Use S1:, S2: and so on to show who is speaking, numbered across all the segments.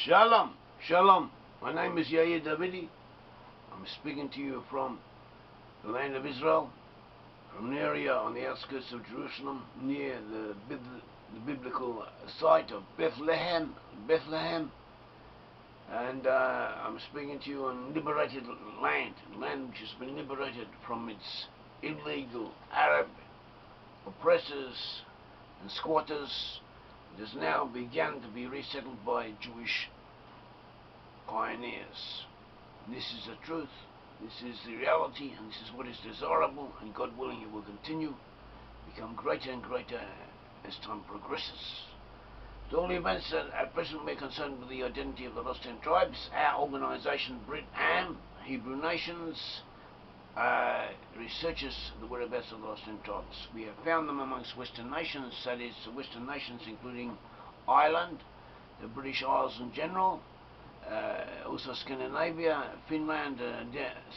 S1: Shalom, shalom. My name is Yair Davidi. I'm speaking to you from the land of Israel, from an area on the outskirts of Jerusalem, near the biblical site of Bethlehem. And I'm speaking to you on liberated land which has been liberated from its illegal Arab oppressors and squatters. It has now begun to be resettled by Jewish pioneers. This is the truth, this is the reality, and this is what is desirable, and God willing it will continue, become greater and greater as time progresses. To all the events that at present we're concerned with the identity of the Lost 10 Tribes, our organisation Brit Am, Hebrew Nations, researches the whereabouts of the Lost 10 Tribes. We have found them amongst Western nations, that is, the Western nations including Ireland, the British Isles in general, also Scandinavia, Finland,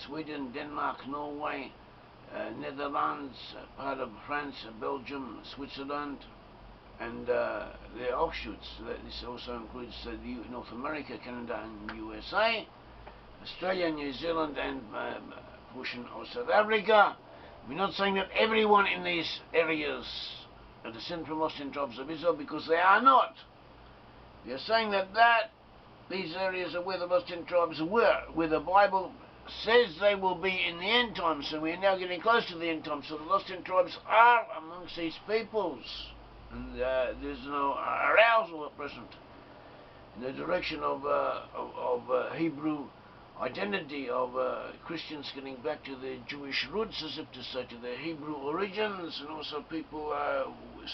S1: Sweden, Denmark, Norway, Netherlands, part of France, Belgium, Switzerland, and their offshoots. This also includes North America, Canada and USA, Australia, New Zealand and portion of South Africa. We're not saying that everyone in these areas are descended from Lost 10 Tribes of Israel, because they are not. We are saying that these areas are where the Lost 10 Tribes were, where the Bible says they will be in the end times, so we are now getting close to the end times. So the Lost 10 Tribes are amongst these peoples, and there's no arousal at present in the direction of Hebrew identity, of Christians getting back to their Jewish roots, as if to say, to their Hebrew origins, and also people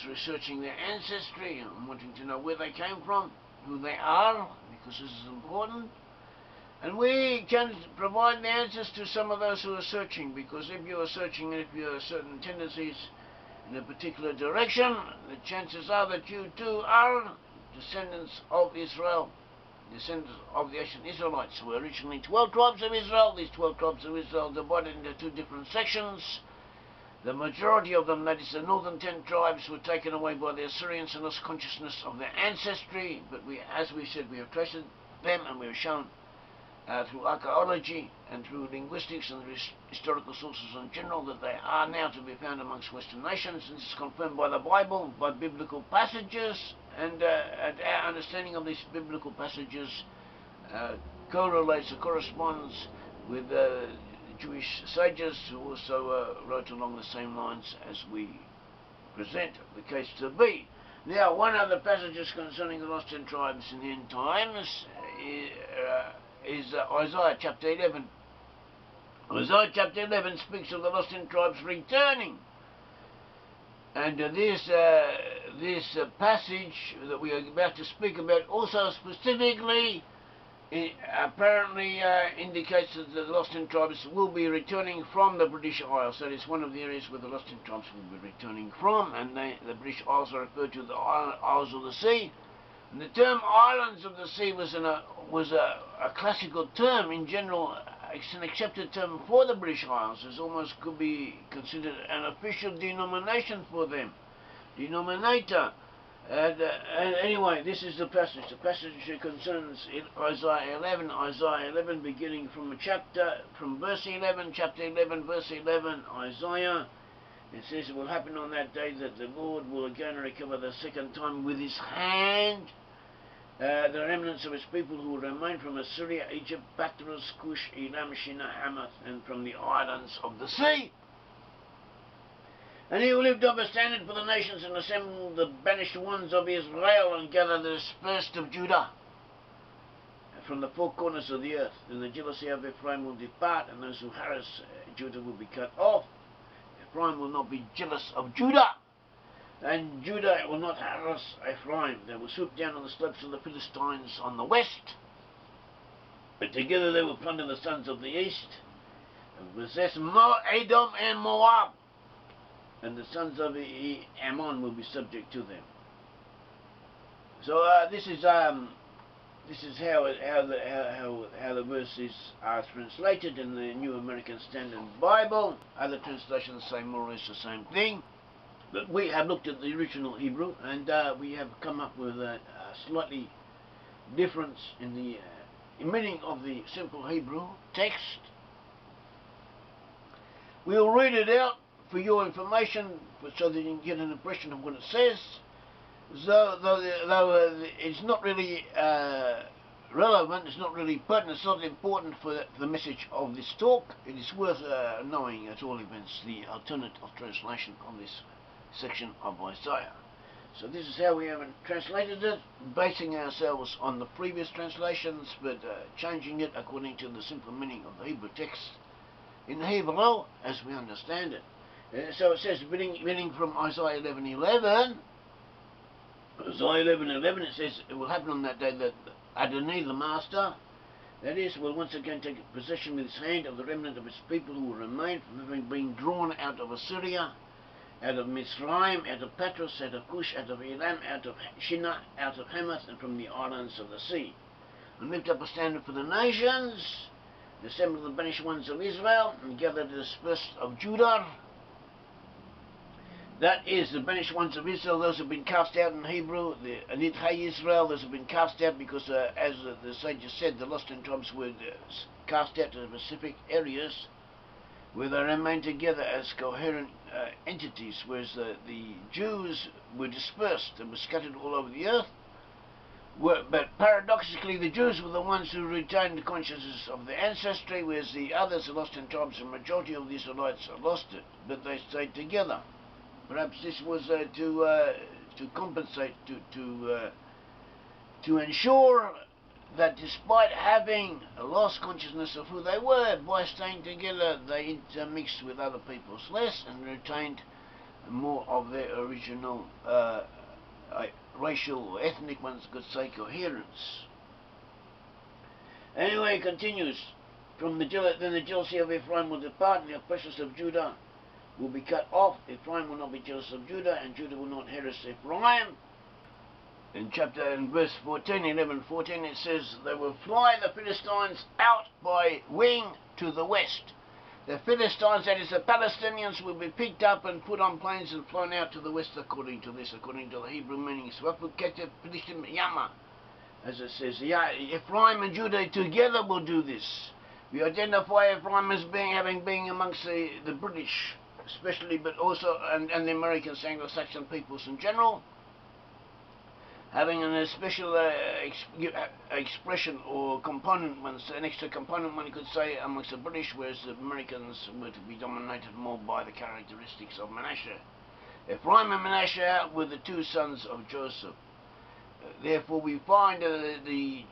S1: researching their ancestry and wanting to know where they came from, who they are, because this is important. And we can provide the answers to some of those who are searching, because if you are searching and if you have certain tendencies in a particular direction, the chances are that you too are descendants of Israel, descendants of the ancient Israelites, who were originally 12 tribes of Israel. These 12 tribes of Israel divided into two different sections. The majority of them, that is the northern 10 tribes, were taken away by the Assyrians and lost consciousness of their ancestry. But as we said, we have traced them, and we have shown through archaeology and through linguistics and historical sources in general that they are now to be found amongst Western nations. And this is confirmed by the Bible, by biblical passages, and our understanding of these biblical passages correlates or corresponds with Jewish sages who also wrote along the same lines as we present the case to be. Now, one of the passages concerning the Lost 10 Tribes in the end times is Isaiah chapter 11. Isaiah chapter 11 speaks of the Lost 10 Tribes returning. And this passage that we are about to speak about also specifically apparently indicates that the Lost 10 Tribes will be returning from the British Isles. That is one of the areas where the Lost 10 Tribes will be returning from, and the British Isles are referred to the Isles of the Sea. And the term islands of the sea was a classical term in general. It's an accepted term for the British Isles. It almost could be considered an official denomination for them, denominator. And anyway, this is the passage. The passage concerns Isaiah 11. Isaiah 11, beginning from verse 11, chapter 11, verse 11. Isaiah. It says, it will happen on that day that the Lord will again recover the second time with his hand the remnants of his people who will remain from Assyria, Egypt, Patros, Cush, Elam, Shinar, Hamath, and from the islands of the sea. And he will lift up a standard for the nations and assemble the banished ones of Israel and gather the dispersed of Judah from the four corners of the earth. Then the jealousy of Ephraim will depart, and those who harass Judah will be cut off. Ephraim will not be jealous of Judah, and Judah will not harass Ephraim. They will swoop down on the slopes of the Philistines on the west, but together they will plunder the sons of the east, and possess Edom and Moab, and the sons of Ammon will be subject to them. So this is how the verses are translated in the New American Standard Bible. Other translations say more or less the same thing. But we have looked at the original Hebrew, and we have come up with a slightly difference in the meaning of the simple Hebrew text. We'll read it out for your information so that you can get an impression of what it says. Though it's not really relevant, it's not really pertinent, it's not important for the message of this talk, it is worth knowing at all events the alternative translation of this section of Isaiah. So this is how we have translated it, basing ourselves on the previous translations, but changing it according to the simple meaning of the Hebrew text in Hebrew as we understand it. So it says, beginning from Isaiah 11:11, Isaiah 11:11, it says, it will happen on that day that Adonai, the Master, that is, will once again take possession with his hand of the remnant of his people who will remain from having been drawn out of Assyria, out of Mitzrayim, out of Patros, out of Cush, out of Elam, out of Shinar, out of Hamath, and from the islands of the sea. And lift up a standard for the nations, assemble the banished ones of Israel, and gather the dispersed of Judah. That is, the banished ones of Israel, those who have been cast out in Hebrew, the Nidchei Israel, those who have been cast out because, as the sages said, the lost in tribes were cast out to specific areas where they remained together as coherent entities, whereas the Jews were dispersed and were scattered all over the earth. But paradoxically, the Jews were the ones who retained the consciousness of their ancestry, whereas the others, the lost in tribes, the majority of the Israelites lost it, but they stayed together. Perhaps this was to compensate, to ensure that despite having lost consciousness of who they were, by staying together they intermixed with other peoples less and retained more of their original racial or ethnic, ones could say, coherence. Anyway, it continues, then the jealousy of Ephraim will depart, and the oppressions of Judah will be cut off. Ephraim will not be jealous of Judah, and Judah will not harass Ephraim. In verse 11:14, it says, they will fly the Philistines out by wing to the west. The Philistines, that is the Palestinians, will be picked up and put on planes and flown out to the west according to the Hebrew meaning. As it says, Ephraim and Judah together will do this. We identify Ephraim as being amongst the British, especially, but also, and the American Anglo-Saxon peoples in general, having an special expression or component, an extra component, one could say, amongst the British, whereas the Americans were to be dominated more by the characteristics of Manasseh. Ephraim and Manasseh were the two sons of Joseph. Therefore, we find the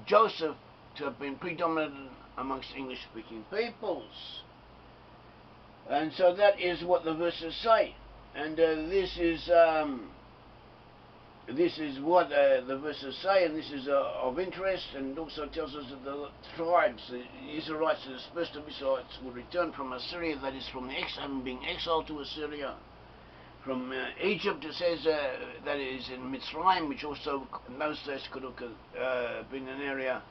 S1: Joseph to have been predominant amongst English-speaking peoples. And so that is what the verses say. And this is what the verses say, and this is of interest, and also tells us that the tribes, the Israelites, the dispersed of Israelites, will return from Assyria, that is, from having been exiled to Assyria. From Egypt, it says, that is in Mitzrayim, which also in those days could have been an area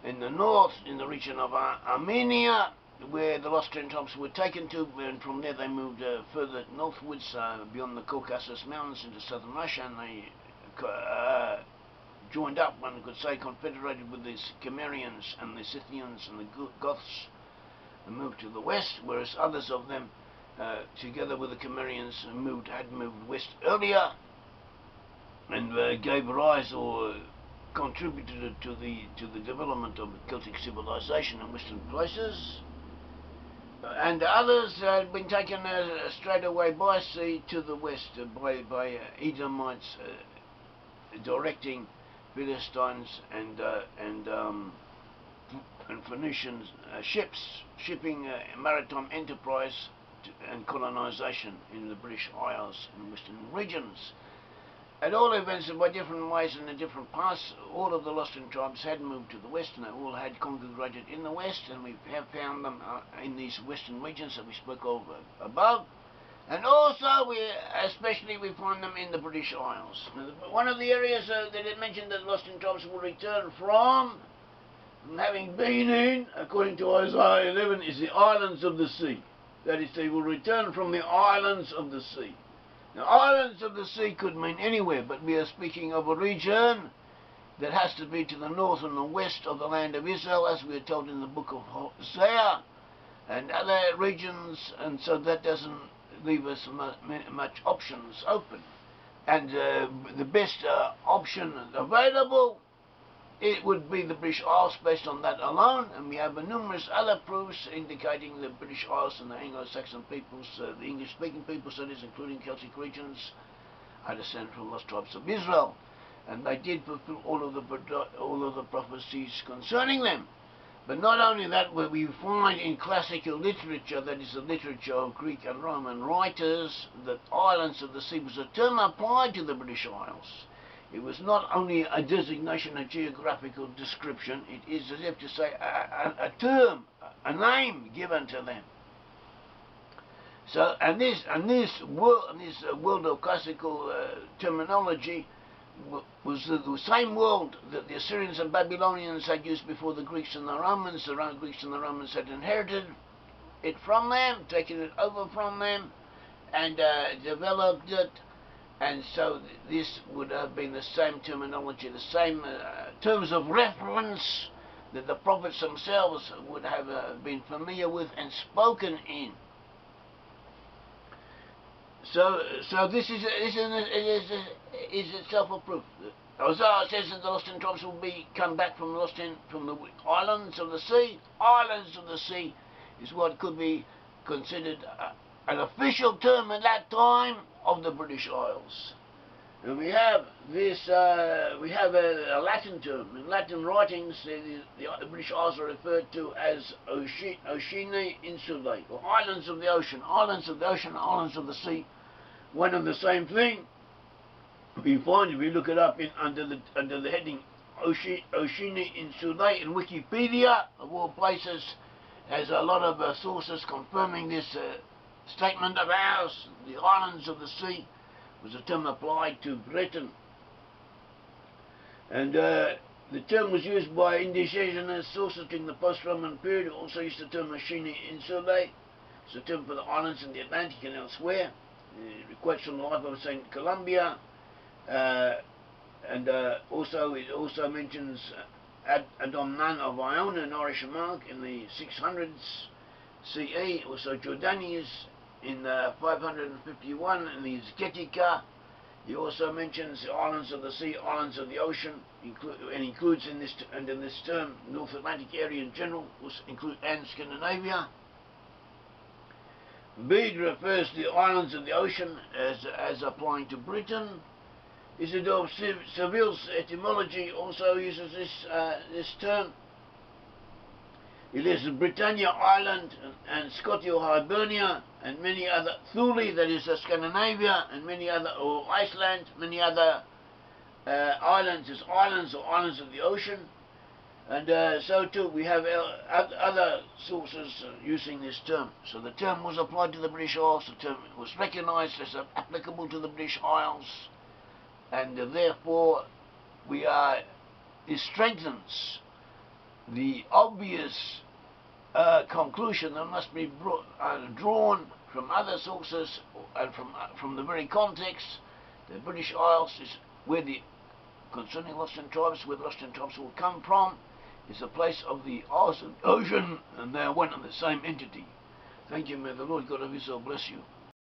S1: in the north, in the region of Armenia, where the lost tribes were taken to, and from there they moved further northwards, beyond the Caucasus Mountains into southern Russia, and they joined up, one could say, confederated with the Cimmerians and the Scythians and the Goths, and moved to the west, whereas others of them, together with the Cimmerians, had moved west earlier, and gave rise or contributed to the development of Celtic civilization in western places. And others had been taken straight away by sea to the west by Edomites directing Philistines and Phoenician shipping maritime enterprise and colonization in the British Isles and western regions. At all events, and by different ways and in different paths, all of the lost tribes had moved to the west, and they all had congregated in the west, and we have found them in these western regions that we spoke of above. And also, especially we find them in the British Isles. One of the areas that it mentioned that lost tribes will return from having been in, according to Isaiah 11, is the islands of the sea. That is, they will return from the islands of the sea. Now, islands of the sea could mean anywhere, but we are speaking of a region that has to be to the north and the west of the land of Israel, as we are told in the book of Hosea, and other regions, and so that doesn't leave us much options open. And the best option available, it would be the British Isles based on that alone, and we have numerous other proofs indicating the British Isles and the Anglo-Saxon peoples, the English-speaking peoples, that is, including Celtic regions, are descended from lost tribes of Israel, and they did fulfill all of the prophecies concerning them. But not only that, where we find in classical literature, that is the literature of Greek and Roman writers, that islands of the sea was a term applied to the British Isles. It was not only a designation, a geographical description, it is as if to say a term, a name given to them. So, and this world of classical terminology was the same world that the Assyrians and Babylonians had used before the Greeks and the Romans. The Greeks and the Romans had inherited it from them, taken it over from them, and developed it. And so this would have been the same terminology, the same terms of reference that the prophets themselves would have been familiar with and spoken in. So this is itself a proof. Isaiah says that the lost in tribes will come back from the islands of the sea. Islands of the sea is what could be considered an official term at that time of the British Isles. And we have this, we have a Latin term. In Latin writings, the British Isles are referred to as Oceanae Insulae, or islands of the ocean. Islands of the ocean, islands of the sea, one and the same thing. We find, if we look it up under the heading Oceanae Insulae in Wikipedia, of all places, has a lot of sources confirming this statement of ours. The islands of the sea was a term applied to Britain, and the term was used by indigenous sources during the post-Roman period, who also used the term Oceanae Insulae. It's a term for the islands in the Atlantic and elsewhere. It quotes from the life of St. Columbia, and also it also mentions Adomnan of Iona, an Irish monarch, in the 600s CE. Also Jordanius in 551 in the Zketika. He also mentions the islands of the sea, islands of the ocean, and includes in this under this term North Atlantic area in general, and Scandinavia. Bede refers to the islands of the ocean as applying to Britain. Isidore Seville's etymology also uses this term. It lists Britannia Island and Scotia Hibernia and many other, Thule, that is Scandinavia, and many other, or Iceland, many other islands as islands or islands of the ocean. And so too we have other sources using this term. So the term was applied to the British Isles, the term was recognised as applicable to the British Isles, and therefore it strengthens the obvious conclusion that must be drawn from other sources and from the very context. The British Isles is where concerning lost in tribes, where the lost in tribes will come from, is a place of the ocean, and they are one and the same entity. Thank you. May the Lord God of Israel bless you.